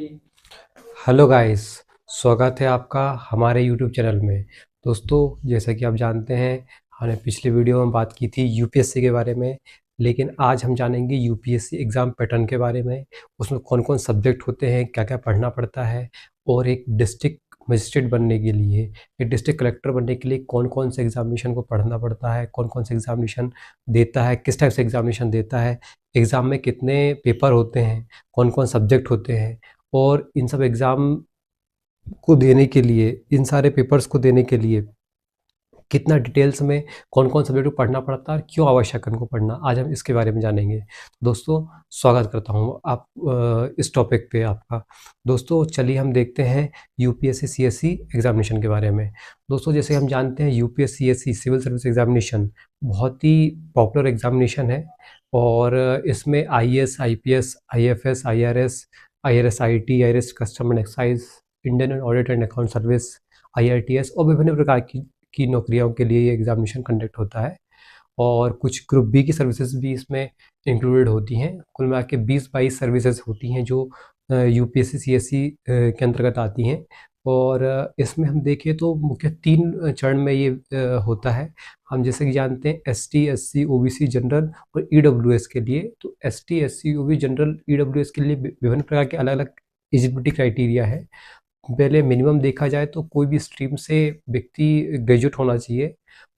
Hello guys. स्वागत है आपका हमारे यूट्यूब चैनल में। दोस्तों, जैसा कि आप जानते हैं, हमने पिछले वीडियो में बात की थी यूपीएससी के बारे में, लेकिन आज हम जानेंगे यूपीएससी एग्ज़ाम पैटर्न के बारे में। उसमें कौन कौन सब्जेक्ट होते हैं, क्या क्या पढ़ना पड़ता है, और एक डिस्ट्रिक्ट मजिस्ट्रेट बनने के लिए, एक डिस्ट्रिक्ट कलेक्टर बनने के लिए कौन कौन से एग्जामिनेशन को पढ़ना पड़ता है, कौन कौन से एग्जामिनेशन देता है, किस टाइप से एग्जामिनेशन देता है, एग्ज़ाम में कितने पेपर होते हैं, कौन कौन सब्जेक्ट होते हैं, और इन सब एग्ज़ाम को देने के लिए, इन सारे पेपर्स को देने के लिए कितना डिटेल्स में कौन कौन सब्जेक्ट को पढ़ना पड़ता है और क्यों आवश्यक है उनको पढ़ना, आज हम इसके बारे में जानेंगे। दोस्तों, स्वागत करता हूँ आप इस टॉपिक पे आपका। दोस्तों, चलिए हम देखते हैं यूपीएससी सीएससी एग्जामिनेशन के बारे में। दोस्तों, जैसे हम जानते हैं UPSC CSC civil service examination बहुत ही पॉपुलर एग्जामिनेशन है, और इसमें IAS, IPS, IFS, IRS, IRS IT, IRS custom and excise, Indian audit and account service, IRTS और विभिन्न प्रकार की नौकरियों के लिए ये एग्ज़ामिनेशन कंडक्ट होता है। और कुछ ग्रुप बी की सर्विसेज भी इसमें इंक्लूडेड होती हैं। कुल मिला के 20-22 सर्विसेज होती हैं जो यूपीएससी सीएससी के अंतर्गत आती हैं। और इसमें हम देखें तो मुख्य 3 चरण में ये होता है। हम जैसे कि जानते हैं एसटी, एससी, ओबीसी, जनरल और ईडब्ल्यूएस के लिए। तो ST, SC, OBC, general, EWS के लिए विभिन्न प्रकार के अलग अलग एलिजिबिलिटी क्राइटेरिया है। पहले मिनिमम देखा जाए तो कोई भी स्ट्रीम से व्यक्ति ग्रेजुएट होना चाहिए।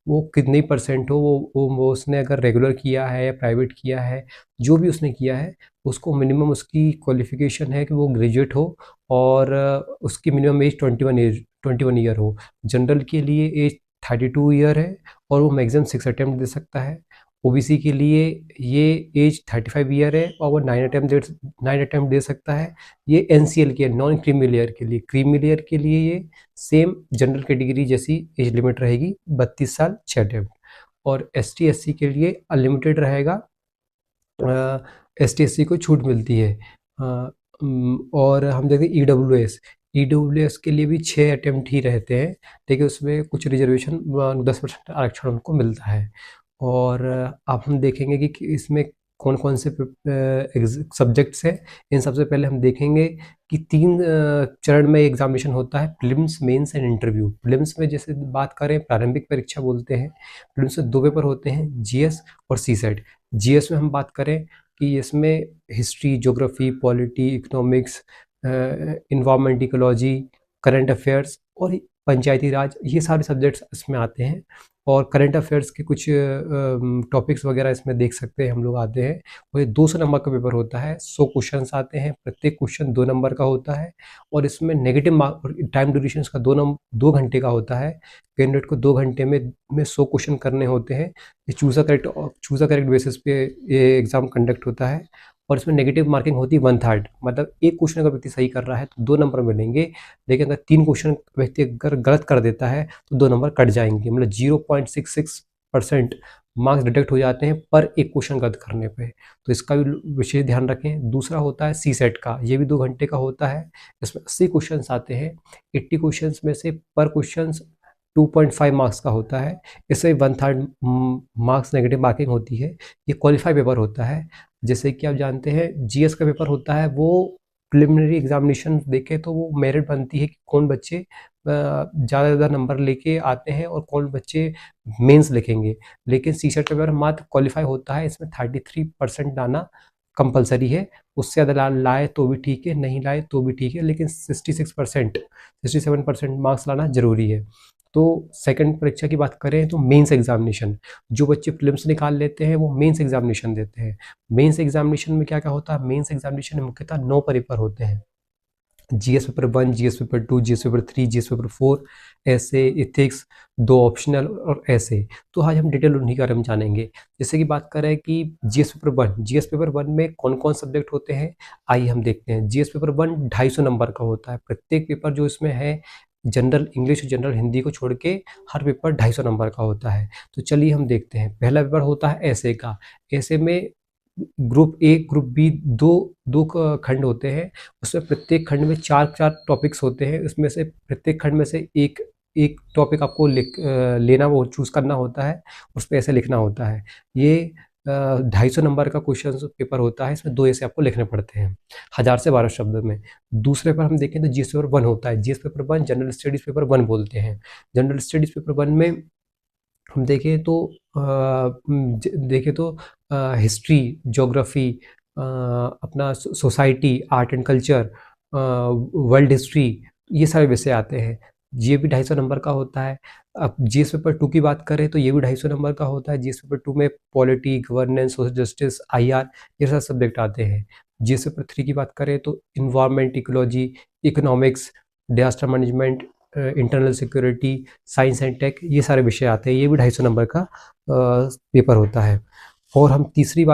वो कितने परसेंट हो, वो उसने अगर रेगुलर किया है या प्राइवेट किया है, जो भी उसने किया है, उसको मिनिमम उसकी क्वालिफिकेशन है कि वो ग्रेजुएट हो, और उसकी मिनिमम एज 21 ईयर हो। जनरल के लिए एज 32 ईयर है, और वो मैक्सिमम 6 अटेम्प्ट दे सकता है। ओबीसी के लिए ये एज 35 ईयर है, और वो 9 अटेम्प्ट दे सकता है। ये एनसीएल के नॉन क्रीमी लेयर के लिए, क्रीमी लेयर के लिए ये सेम जनरल कैटेगरी जैसी एज लिमिट रहेगी, 32 साल 6 अटेम्प्ट। और एस टी एस सी के लिए अनलिमिटेड रहेगा, एस टी एस सी को छूट मिलती है। और हम देखें ईडब्ल्यूएस के लिए भी 6 अटेम्प्ट ही रहते हैं, लेकिन उसमें कुछ रिजर्वेशन 10% आरक्षण उनको मिलता है। और अब हम देखेंगे कि इसमें कौन कौन से सब्जेक्ट्स हैं। इन सबसे पहले हम देखेंगे कि 3 चरण में एग्जामिनेशन होता है, prelims, mains and interview. Prelims में जैसे बात करें, प्रारंभिक परीक्षा बोलते हैं। प्रीलिम्स में 2 पेपर होते हैं, जीएस और सीसेट। जीएस में हम बात करें कि इसमें history, geography, polity, economics, environment, ecology, current affairs और पंचायती राज, ये सारे सब्जेक्ट्स इसमें आते हैं। और करंट अफेयर्स के कुछ टॉपिक्स वगैरह इसमें देख सकते हैं हम लोग आते हैं। और ये 200 नंबर का पेपर होता है, 100 क्वेश्चंस आते हैं, प्रत्येक क्वेश्चन 2 नंबर का होता है। और इसमें नेगेटिव मार्क और टाइम ड्यूरेशन का 2 घंटे का होता है। कैंडिडेट को 2 घंटे में 100 क्वेश्चन करने होते हैं। ये चूज़ अ करेक्ट बेसिस पे ये एग्ज़ाम कंडक्ट होता है। और इसमें नेगेटिव मार्किंग होती है 1/3, मतलब एक क्वेश्चन अगर व्यक्ति सही कर रहा है तो 2 नंबर मिलेंगे, लेकिन अगर 3 क्वेश्चन व्यक्ति अगर गलत कर देता है तो 2 नंबर कट जाएंगे, मतलब 0.66% मार्क्स डिडक्ट हो जाते हैं पर एक क्वेश्चन गलत करने पे। तो इसका भी विशेष ध्यान रखें। दूसरा होता है सी सेट का, ये भी 2 घंटे का होता है। इसमें 80 क्वेश्चन आते हैं। 80 क्वेश्चन में से पर क्वेश्चन 2.5 मार्क्स का होता है। इससे 1/3 मार्क्स नेगेटिव मार्किंग होती है। ये क्वालिफाई पेपर होता है। जैसे कि आप जानते हैं, जीएस का पेपर होता है, वो प्रिलिमिनरी एग्जामिनेशन देखें तो वो मेरिट बनती है कि कौन बच्चे ज़्यादा से ज़्यादा नंबर लेके आते हैं और कौन बच्चे मेंस लिखेंगे। लेकिन सीसेट पेपर मात्र क्वालिफाई होता है, इसमें 33% लाना कंपलसरी है। उससे ज़्यादा लाए तो भी ठीक है, नहीं लाए तो भी ठीक है, लेकिन 67% मार्क्स लाना ज़रूरी है। तो सेकंड परीक्षा की बात करें तो मेंस एग्जामिनेशन, जो बच्चे प्रीलिम्स निकाल लेते हैं वो मेंस एग्जामिनेशन देते हैं। मेंस एग्जामिनेशन में क्या क्या होता है, मेंस एग्जामिनेशन में मुख्यतः 9 पेपर होते हैं। GS paper 1, GS paper 2, GS paper 3, GS paper 4, ऐसे, इथिक्स, 2 ऑप्शनल और ऐसे। तो आज हम डिटेल उन्हीं के बारे में जानेंगे। जैसे कि बात करें कि जीएस पेपर 1 में कौन कौन सब्जेक्ट होते हैं, आइए हम देखते हैं। जीएस पेपर 1 250 नंबर का होता है। प्रत्येक पेपर जो इसमें है, जनरल इंग्लिश, जनरल हिंदी को छोड़ के हर पेपर 250 नंबर का होता है। तो चलिए हम देखते हैं। पहला पेपर होता है ऐसे का। ऐसे में ग्रुप ए, ग्रुप बी, दो खंड होते हैं। उसमें प्रत्येक खंड में 4 टॉपिक्स होते हैं। उसमें से प्रत्येक खंड में से एक टॉपिक आपको लेना, वो चूज़ करना होता है, उस पे ऐसे लिखना होता है। ये 250 नंबर का क्वेश्चन पेपर होता है, इसमें 2 ऐसे आपको लिखने पड़ते हैं 1000 से 12 शब्द में। दूसरे पर हम देखें तो जीएस पेपर 1 होता है, GS paper 1 general studies paper 1 बोलते हैं। जनरल स्टडीज़ पेपर 1 में हम देखें तो हिस्ट्री, ज्योग्राफी, अपना society, art and culture, world history, ये सारे विषय आते हैं। ये भी 250 नंबर का होता है। अब जीएस पेपर 2 की बात करें तो ये भी 250 नंबर का होता है। जीएस पेपर 2 में polity, governance, social justice, IR, ये सारे सब्जेक्ट आते हैं। जीएस पेपर 3 की बात करें तो environment, ecology, economics, disaster management, internal security, science and tech, ये सारे विषय आते हैं। ये भी 250 नंबर का पेपर होता है। और हम चौथे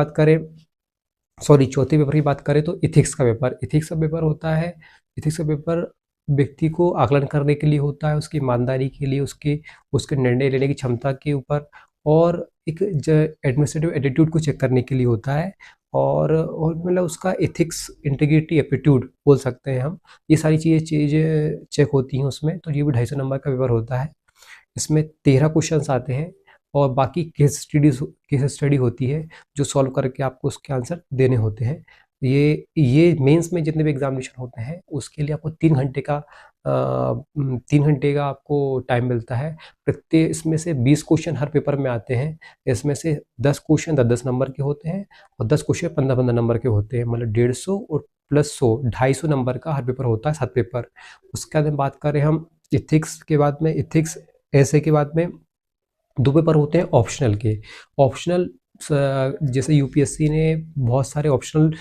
पेपर की बात करें तो इथिक्स का पेपर। इथिक्स का पेपर होता है, इथिक्स का पेपर व्यक्ति को आकलन करने के लिए होता है, उसकी ईमानदारी के लिए, उसके निर्णय लेने की क्षमता के ऊपर, और एक एडमिनिस्ट्रेटिव एटीट्यूड को चेक करने के लिए होता है। और मतलब उसका एथिक्स, इंटीग्रिटी, एप्टीट्यूड बोल सकते हैं हम, ये सारी चीज़ें चेक होती हैं उसमें। तो ये भी 250 नंबर का पेपर होता है। इसमें 13 क्वेश्चंस आते हैं और बाकी केस स्टडी होती है जो सॉल्व करके आपको उसके आंसर देने होते हैं। ये मेंस में जितने भी एग्जामिनेशन होते हैं उसके लिए आपको 3 घंटे का आपको टाइम मिलता है। प्रत्येक इसमें से 20 क्वेश्चन हर पेपर में आते हैं। इसमें से 10 क्वेश्चन 10-10 नंबर के होते हैं और 10 क्वेश्चन 15-15 नंबर के होते हैं। मतलब 150 और प्लस 100, 250 नंबर का हर पेपर होता है, 7 पेपर। उसके बाद में बात करें हम इथिक्स के बाद में, इथिक्स ऐसे के बाद में 2 पेपर होते हैं ऑप्शनल के। ऑप्शनल जैसे यूपीएससी ने बहुत सारे ऑप्शनल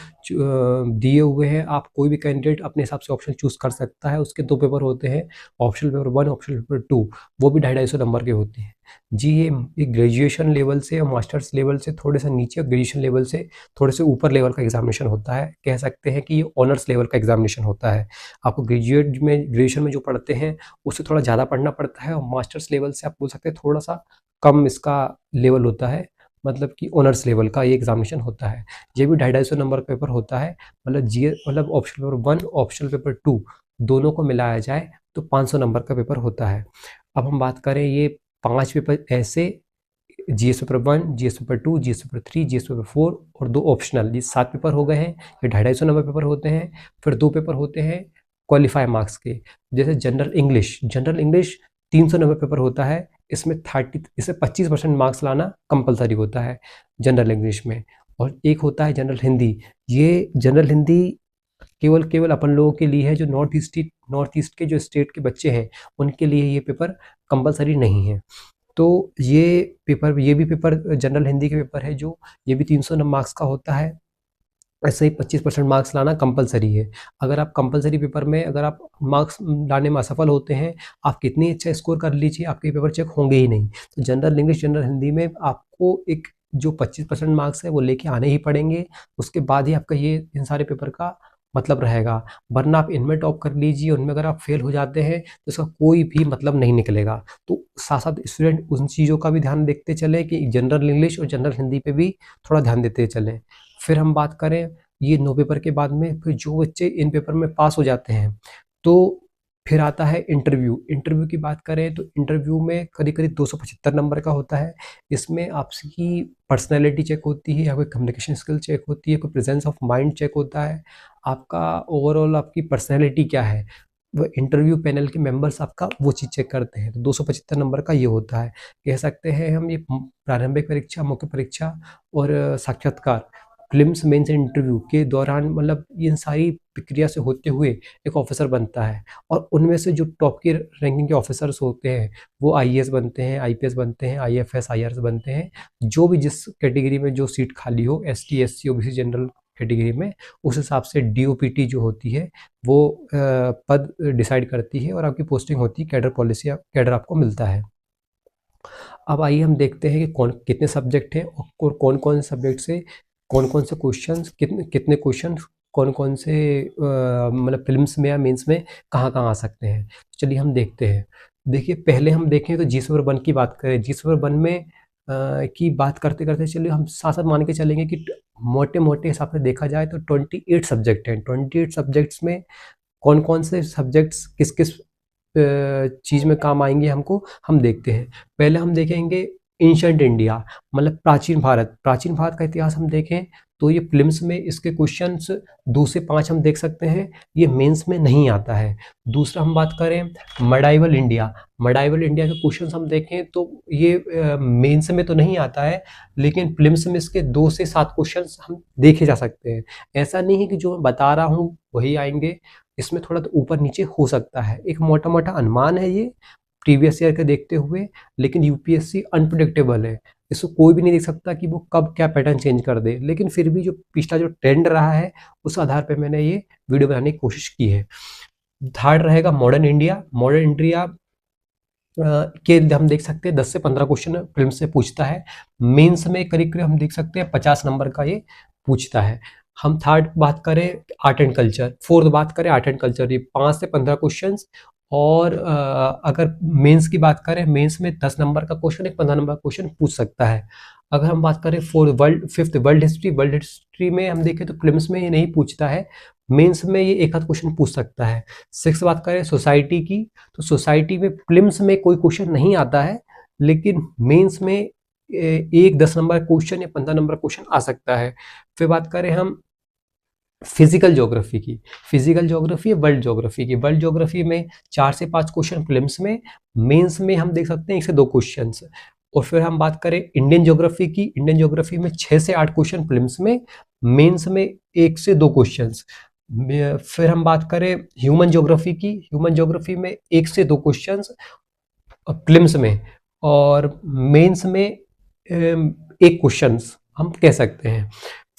दिए हुए हैं, आप कोई भी कैंडिडेट अपने हिसाब से ऑप्शन चूज़ कर सकता है। उसके 2 पेपर होते हैं, ऑप्शनल पेपर 1, ऑप्शनल पेपर 2, वो भी 250 नंबर के होते हैं। जी, ये ग्रेजुएशन लेवल से और मास्टर्स लेवल से थोड़े से नीचे, ग्रेजुएशन लेवल से थोड़े से ऊपर लेवल का एग्जामिनेशन होता है। कह सकते हैं कि ये ऑनर्स लेवल का एग्जामिनेशन होता है। आपको ग्रेजुएशन में जो पढ़ते हैं उससे थोड़ा ज़्यादा पढ़ना पड़ता है, और मास्टर्स लेवल से आप बोल सकते हैं थोड़ा सा कम इसका लेवल होता है, मतलब कि ऑनर्स लेवल का ये एग्जामिनेशन होता है। ये भी 250 नंबर का पेपर होता है। मतलब ऑप्शनल पेपर 1, ऑप्शनल पेपर 2 दोनों को मिलाया जाए तो 500 नंबर का पेपर होता है। अब हम बात करें ये 5 पेपर ऐसे, GS paper 1, GS paper 2, GS paper 3, GS paper 4 और 2 ऑप्शनल, ये 7 पेपर हो गए हैं। ये 250 नंबर पेपर होते हैं। फिर 2 पेपर होते हैं क्वालिफाई मार्क्स के, जैसे जनरल इंग्लिश 300 नंबर पेपर होता है। इसमें 25% मार्क्स लाना कंपलसरी होता है जनरल इंग्लिश में। और एक होता है जनरल हिंदी। ये जनरल हिंदी केवल अपन लोगों के लिए है, जो नॉर्थ ईस्ट के जो स्टेट के बच्चे हैं उनके लिए ये पेपर कंपलसरी नहीं है। तो ये भी पेपर जनरल हिंदी के पेपर है, जो ये भी 300 मार्क्स का होता है। ऐसे ही 25% मार्क्स लाना कंपलसरी है। अगर आप कंपलसरी पेपर में अगर आप मार्क्स लाने में असफल होते हैं, आप कितनी अच्छा स्कोर कर लीजिए, आपके पेपर चेक होंगे ही नहीं। तो जनरल इंग्लिश, जनरल हिंदी में आपको एक जो 25% मार्क्स है वो लेके आने ही पड़ेंगे। उसके बाद ही आपका ये इन सारे पेपर का मतलब रहेगा। वरना आप इनमें टॉप कर लीजिए, उनमें अगर आप फेल हो जाते हैं तो इसका कोई भी मतलब नहीं निकलेगा। तो साथ साथ स्टूडेंट उन चीज़ों का भी ध्यान देखते चले कि जनरल इंग्लिश और जनरल हिंदी पे भी थोड़ा ध्यान देते चलें। फिर हम बात करें ये 9 पेपर के बाद में, फिर जो बच्चे इन पेपर में पास हो जाते हैं तो फिर आता है इंटरव्यू। इंटरव्यू की बात करें तो इंटरव्यू में करीब-करीब 275 नंबर का होता है। इसमें आपकी पर्सनैलिटी चेक होती है, या कोई कम्युनिकेशन स्किल चेक होती है, कोई प्रेजेंस ऑफ माइंड चेक होता है। आपका ओवरऑल आपकी पर्सनैलिटी क्या है, वो इंटरव्यू पैनल के मेंबर्स आपका वो चीज़ चेक करते हैं। तो 275 नंबर का ये होता है। कह सकते हैं हम ये प्रारंभिक परीक्षा, मुख्य परीक्षा और साक्षात्कार, प्रीलिम्स, मेंस एंड इंटरव्यू के दौरान, मतलब इन सारी प्रक्रिया से होते हुए एक ऑफिसर बनता है। और उनमें से जो टॉप के रैंकिंग के ऑफिसर्स होते हैं वो आईएएस बनते हैं, आईपीएस बनते हैं, आईएफएस, आईआरएस बनते हैं। जो भी जिस कैटेगरी में जो सीट खाली हो, ST, SC, OBC, general category में, उस हिसाब से डीओपीटी जो होती है वो पद डिसाइड करती है और आपकी पोस्टिंग होती है, कैडर पॉलिसी, कैडर आपको मिलता है। अब आइए हम देखते हैं कि कितने सब्जेक्ट हैं और कौन-कौन से सब्जेक्ट से कौन-कौन से क्वेश्चंस, कितने कितने क्वेश्चंस कौन-कौन से मतलब प्रीलिम्स में या मेंस में कहाँ-कहाँ आ सकते हैं। चलिए हम देखते हैं। देखिए, पहले हम देखें तो जीएस पेपर 1 की बात करें। जीएस पेपर 1 में की बात करते-करते चलिए हम साथ-साथ मान के चलेंगे कि मोटे-मोटे हिसाब से देखा जाए तो 28 सब्जेक्ट हैं। 28 सब्जेक्ट्स में कौन-कौन से सब्जेक्ट्स किस-किस चीज़ में काम आएँगे हमको, हम देखते हैं। पहले हम देखेंगे एंशंट इंडिया मतलब प्राचीन भारत, प्राचीन भारत का इतिहास हम देखें तो ये प्रीलिम्स में इसके क्वेश्चंस 2 से 5 हम देख सकते हैं, ये मेंस में नहीं आता है। दूसरा हम बात करें मेडाइवल इंडिया, मेडाइवल इंडिया के क्वेश्चंस हम देखें तो ये मेंस में तो नहीं आता है, लेकिन प्रीलिम्स में इसके 2 से 7 क्वेश्चंस हम देखे जा सकते हैं। ऐसा नहीं है कि जो मैं बता रहा हूँ वही आएंगे, इसमें थोड़ा तो ऊपर नीचे हो सकता है, एक मोटा मोटा अनुमान है ये प्रीवियस ईयर के देखते हुए, लेकिन यूपीएससी अनप्रेडिक्टेबल है, इसको कोई भी नहीं देख सकता कि वो कब क्या पैटर्न चेंज कर दे, लेकिन फिर भी जो पिछला जो ट्रेंड रहा है उस आधार पर मैंने ये वीडियो बनाने की कोशिश की है। थर्ड रहेगा मॉडर्न इंडिया, मॉडर्न इंडिया के हम देख सकते हैं 10 से 15 क्वेश्चन प्रीलिम्स से पूछता है, मेंस में करीब करीब हम देख सकते हैं 50 नंबर का ये पूछता है। हम थर्ड बात करें आर्ट एंड कल्चर, फोर्थ बात करें आर्ट एंड कल्चर, ये 5 से 15 क्वेश्चंस, और अगर मेंस की बात करें मेंस में 10 नंबर का क्वेश्चन, एक 15 नंबर का क्वेश्चन पूछ सकता है। अगर हम बात करें fifth world history, world history में हम देखें तो प्रीलिम्स में ये नहीं पूछता है, मेंस में ये एक आध क्वेश्चन पूछ सकता है। सिक्स बात करें सोसाइटी की, तो सोसाइटी में प्रीलिम्स में कोई क्वेश्चन नहीं आता है, लेकिन मेंस में एक 10 नंबर क्वेश्चन या 15 नंबर क्वेश्चन आ सकता है। फिर बात करें हम फिजिकल ज्योग्राफी की, फिजिकल ज्योग्राफी वर्ल्ड ज्योग्राफी की, वर्ल्ड ज्योग्राफी में 4 से 5 क्वेश्चन प्रीलिम्स में, मेंस में हम देख सकते हैं 1 से 2 क्वेश्चन। और फिर हम बात करें इंडियन ज्योग्राफी की, इंडियन ज्योग्राफी में 6 से 8 क्वेश्चन प्रीलिम्स में, मेंस में 1 से 2 क्वेश्चन। फिर हम बात करें ह्यूमन ज्योग्राफी की, ह्यूमन ज्योग्राफी में 1 से 2 क्वेश्चन प्रीलिम्स में, और मेंस में 1 क्वेश्चन हम कह सकते हैं।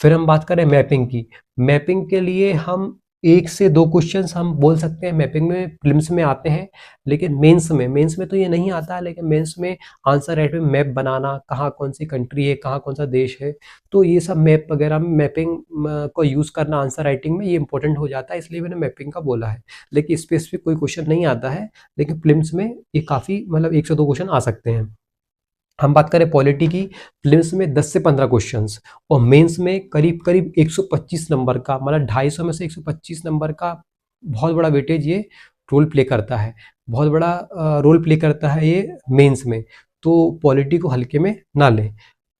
फिर हम बात करें मैपिंग की, मैपिंग के लिए हम 1 से 2 क्वेश्चंस हम बोल सकते हैं मैपिंग में प्रीलिम्स में आते हैं, लेकिन मेंस में तो ये नहीं आता है, लेकिन मेंस में आंसर राइट में मैप बनाना, कहाँ कौन सी कंट्री है, कहाँ कौन सा देश है, तो ये सब मैप वगैरह में मैपिंग को यूज़ करना आंसर राइटिंग में ये इंपॉर्टेंट हो जाता है, इसलिए मैंने मैपिंग का बोला है। लेकिन स्पेसिफिक कोई क्वेश्चन नहीं आता है, लेकिन प्रीलिम्स में ये काफ़ी मतलब 1 से 2 क्वेश्चन आ सकते हैं। हम बात करें पॉलिटी की, प्रीलिम्स में 10 से 15 क्वेश्चंस और मेंस में करीब करीब 125 नंबर का, मतलब 250 में से 125 नंबर का बहुत बड़ा वेटेज ये रोल प्ले करता है, बहुत बड़ा रोल प्ले करता है ये मेंस में। तो पॉलिटी को हल्के में ना लें।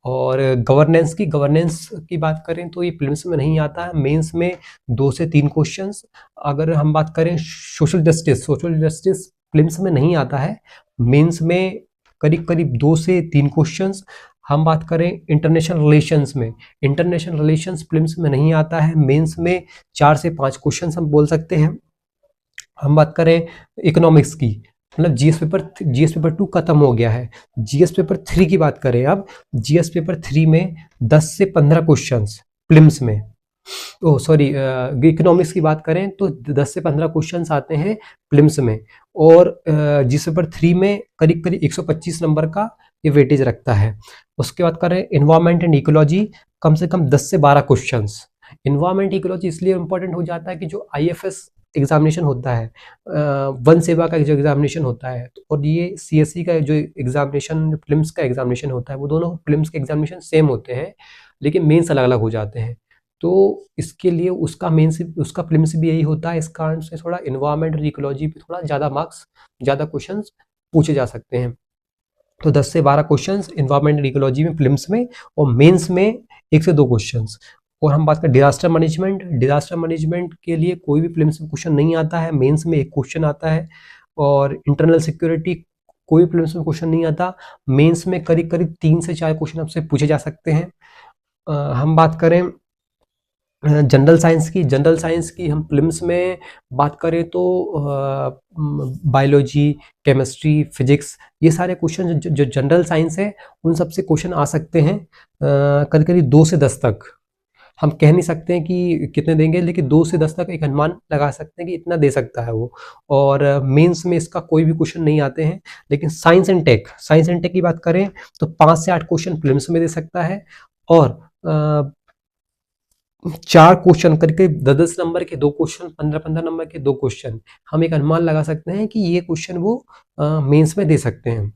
और गवर्नेंस की बात करें तो ये प्रीलिम्स में नहीं आता है, मेंस में 2 से 3 क्वेश्चंस। अगर हम बात करें सोशल जस्टिस प्रीलिम्स में नहीं आता है, मेंस में करीब करीब 2 से 3 क्वेश्चंस। हम बात करें इंटरनेशनल रिलेशंस प्रीलिम्स में नहीं आता है, मेंस में 4 से 5 क्वेश्चंस हम बोल सकते हैं। हम बात करें इकोनॉमिक्स की, मतलब जीएस पेपर 2 खत्म हो गया है, जीएस पेपर 3 की बात करें अब, जीएस पेपर 3 में 10 से 15 क्वेश्चंस प्रीलिम्स में, इकोनॉमिक्स की बात करें तो 10 से 15 क्वेश्चंस आते हैं प्रीलिम्स में, और जीएस पेपर 3 में करीब करीब 125 नंबर का ये वेटेज रखता है। उसके बाद करें एनवायरमेंट एंड इकोलॉजी, कम से कम 10 से 12 क्वेश्चंस। एनवायरमेंट इकोलॉजी इसलिए इंपॉर्टेंट हो जाता है कि जो आईएफएस एग्जामिनेशन होता है, वन सेवा का जो एग्जामिनेशन होता है, और ये सीएससी का जो एग्जामिनेशन प्रीलिम्स का एग्जामिनेशन होता है, वो दोनों प्रीलिम्स के एग्जामिनेशन सेम होते हैं, लेकिन मेंस अलग अलग हो जाते हैं। तो इसके लिए उसका प्रीलिम्स भी यही होता है, इस कारण से थोड़ा एनवायरमेंट और इकोलॉजी पे थोड़ा ज़्यादा मार्क्स, ज़्यादा क्वेश्चंस पूछे जा सकते हैं। तो 10 से 12 क्वेश्चंस एनवायरमेंट एंड इकोलॉजी में प्रीलिम्स में, और मेंस में 1 से 2 क्वेश्चंस। और हम बात करें डिजास्टर मैनेजमेंट के लिए कोई भी प्रीलिम्स में क्वेश्चन नहीं आता है, मेंस में 1 क्वेश्चन आता है। और इंटरनल सिक्योरिटी कोई प्रीलिम्स में क्वेश्चन नहीं आता, मेंस में करीब करीब 3 से 4 क्वेश्चन आपसे पूछे जा सकते हैं। हम बात करें जनरल साइंस की हम प्रीलिम्स में बात करें तो बायोलॉजी, केमिस्ट्री, फिजिक्स, ये सारे क्वेश्चन जो जनरल साइंस है उन सब से क्वेश्चन आ सकते हैं, करीब करीब 2 से 10 तक। हम कह नहीं सकते हैं कि कितने देंगे, लेकिन 2 से 10 तक एक अनुमान लगा सकते हैं कि इतना दे सकता है वो। और मेंस में इसका कोई भी क्वेश्चन नहीं आते हैं। लेकिन साइंस एंड टेक की बात करें तो 5 से 8 क्वेश्चन प्रीलिम्स में दे सकता है, और 4 क्वेश्चन करके 10-10 नंबर के 2 क्वेश्चन, 15-15 नंबर के 2 क्वेश्चन, हम एक अनुमान लगा सकते हैं कि ये क्वेश्चन वो मेंस में दे सकते हैं।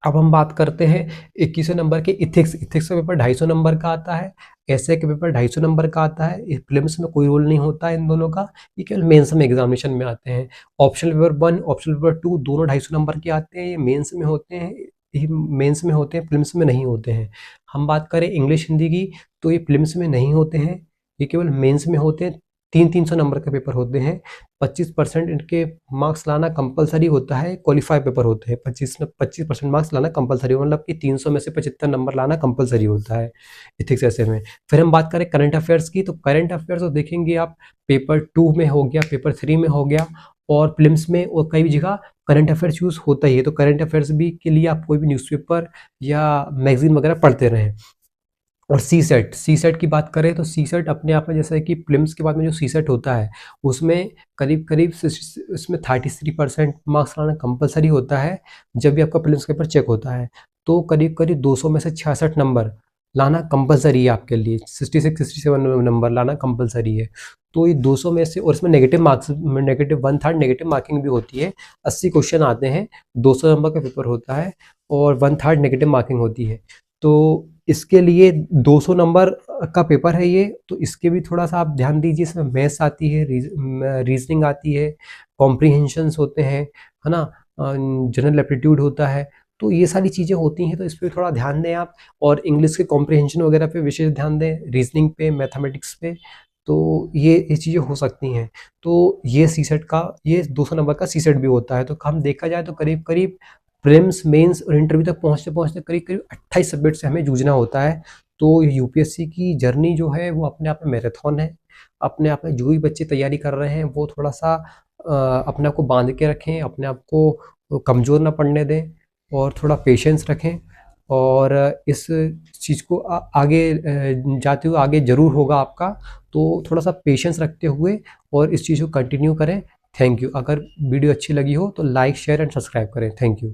अब हम बात करते हैं 21वें नंबर के इथिक्स का पेपर 250 नंबर का आता है, एसए के पेपर 250 नंबर का आता है। प्रीलिम्स में कोई रोल नहीं होता है इन दोनों का, ये केवल मेंस में एग्जामिनेशन में आते हैं। ऑप्शनल पेपर 1, ऑप्शनल पेपर 2 दोनों 250 नंबर के आते हैं, ये मेंस में होते हैं, ही मेंस में होते हैं, प्रीलिम्स में नहीं होते हैं। हम बात करें इंग्लिश हिंदी की, तो ये प्रीलिम्स में नहीं होते हैं, ये केवल मेंस में होते हैं। 300 नंबर के पेपर होते हैं। 25% इनके मार्क्स लाना कंपलसरी होता है, क्वालिफाई पेपर होते हैं। 25% मार्क्स लाना कंपलसरी, मतलब कि 300 में से 75 नंबर लाना कंपलसरी होता है एथिक्स ऐसे में। फिर हम बात करें करंट अफेयर्स की, तो करंट अफेयर्स तो देखेंगे आप पेपर 2 में हो गया, पेपर 3 में हो गया, और प्रीलिम्स में और कई जगह करंट अफेयर्स यूज़ होता ही है। तो करंट अफेयर्स भी के लिए आप कोई भी न्यूज़पेपर या मैगजीन वगैरह पढ़ते रहें। और सी सेट की बात करें तो सी सेट अपने आप में, जैसे कि प्रीलिम्स के बाद में जो सी सेट होता है उसमें करीब करीब उसमें 33% मार्क्स लाना कंपलसरी होता है जब भी आपका प्रीलिम्स पेपर चेक होता है। तो करीब करीब 200 में से 66 नंबर लाना कंपलसरी है आपके लिए, 66-67 नंबर लाना कंपलसरी है। तो ये 200 में से, और इसमें negative marks, negative 1/3 negative marking भी होती है। 80 क्वेश्चन आते हैं, 200 नंबर का पेपर होता है और 1/3 नेगेटिव मार्किंग होती है। तो इसके लिए 200 नंबर का पेपर है ये, तो इसके भी थोड़ा सा आप ध्यान दीजिए। इसमें मैथ्स आती है, रीजनिंग आती है, कॉम्प्रीहेंशंस होते हैं, है ना, जनरल एप्टीट्यूड होता है। तो ये सारी चीज़ें होती हैं, तो इस पे थोड़ा ध्यान दें आप। और इंग्लिश के कॉम्प्रीहेंशन वगैरह पे विशेष ध्यान दें, रीजनिंग पे, मैथमेटिक्स पे। तो ये चीज़ें हो सकती हैं। तो ये सी सेट का, ये 200 नंबर का सी सेट भी होता है। तो हम देखा जाए तो करीब करीब प्रीलिम्स, मेंस और इंटरव्यू तक पहुँचते पहुँचते करीब करीब 28 सब्जेक्ट से हमें जूझना होता है। तो यूपीएससी की जर्नी जो है वो अपने आप में मैराथन है। अपने आप में जो भी बच्चे तैयारी कर रहे हैं वो थोड़ा सा अपने आप को बांध के रखें, अपने आप को कमज़ोर ना पड़ने दें, और थोड़ा पेशेंस रखें। और इस चीज़ को आगे जाते हुए आगे ज़रूर होगा आपका। तो थोड़ा सा पेशेंस रखते हुए और इस चीज़ को कंटिन्यू करें। Thank you. अगर वीडियो अच्छी लगी हो तो लाइक, शेयर एंड सब्सक्राइब करें। Thank you.